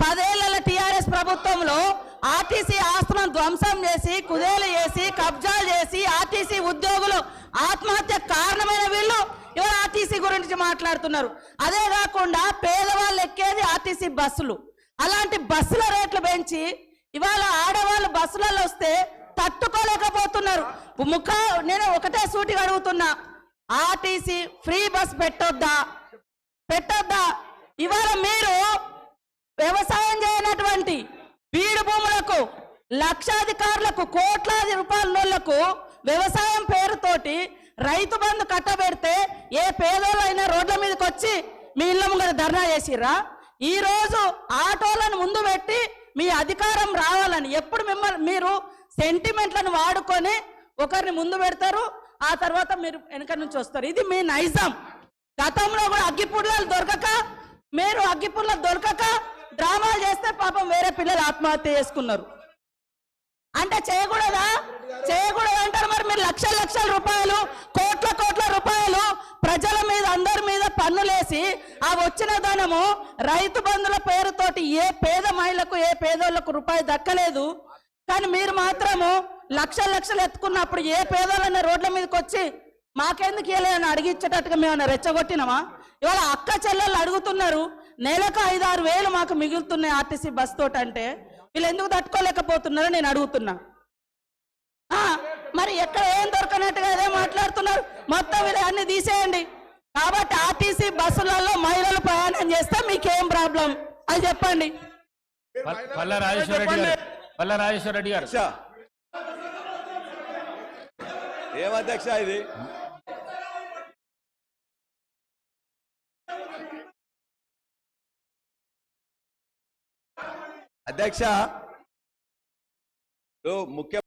10 ఏళ్ల టీఆర్ఎస్ ప్రభుత్వంలో ఆర్టీసీ ఆస్తులను ధ్వంసం చేసి కుదేలు చేసి కబ్జాలు చేసి ఆర్టీసీ ఉద్యోగులు ఆత్మహత్య కారణమైన వీళ్ళు ఇవాళ ఆర్టీసీ గురించి మాట్లాడుతున్నారు. అదే కాకుండా పేదవాళ్ళు ఎక్కేది ఆర్టీసీ బస్సులు, అలాంటి బస్సుల రేట్లు పెంచి ఇవాళ ఆడవాళ్ళు బస్సులలో వస్తే తట్టుకోలేకపోతున్నారు. నేను ఒకటే సూటిగా అడుగుతున్నా, ఆర్టీసీ ఫ్రీ బస్ పెట్టొద్దా? ఇవాళ మీరు వ్యవసాయం చేయనటువంటి బీడు భూములకు లక్షాధికారులకు కోట్లాది రూపాయలకు వ్యవసాయం పేరుతోటి రైతు బంధు కట్టబెడితే ఏ పేదోళ్ళైనా రోడ్ల మీదకి వచ్చి మీ ఇళ్ళ ముంగర ధర్నా చేసిర్రా? ఈ రోజు ఆటోలను ముందు పెట్టి మీ అధికారం రావాలని ఎప్పుడు మీరు సెంటిమెంట్లను వాడుకొని ఒకరిని ముందు పెడతారు, ఆ తర్వాత మీరు వెనక నుంచి వస్తారు. ఇది మీ నైజం. గతంలో కూడా అగ్గిపుల్లలు దొరకక డ్రామాలు చేస్తే పాపం వేరే పిల్లలు ఆత్మహత్య చేసుకున్నారు. అంటే చేయకూడదు అంటారు. మరి మీరు లక్షల రూపాయలు కోట్ల రూపాయలు ప్రజల మీద అందరి మీద పన్నులేసి ఆ వచ్చిన ధనము రైతు బంధుల పేరుతోటి ఏ పేద మహిళకు ఏ పేదోళ్లకు రూపాయి దక్కలేదు. కానీ మీరు మాత్రము లక్షలు ఎత్తుకున్నప్పుడు ఏ పేదోళ్ళన్న రోడ్ల మీదకి వచ్చి మాకెందుకు ఇవ్వలేదని అడిగిచ్చేటట్టుగా మేమన్నా రెచ్చగొట్టినామా? ఇవాళ అక్క చెల్లెళ్ళు అడుగుతున్నారు, నెలకు 5-6 వేలు మాకు మిగులుతున్నాయి ఆర్టీసీ బస్ తోటి. అంటే వీళ్ళు ఎందుకు తట్టుకోలేకపోతున్నారో నేను అడుగుతున్నా. మరి ఎక్కడ ఏం దొరకనట్టుగా అదే మాట్లాడుతున్నారు. మొత్తం వీళ్ళు అన్ని తీసేయండి. కాబట్టి ఆర్టీసీ బస్సులలో మహిళలు ప్రయాణం చేస్తే మీకేం ప్రాబ్లం అది చెప్పండి. పల్లా రాజేశ్వర రెడ్డి గారు ఏం అధ్యక్ష ఇది? అధ్యక్ష ముఖ్య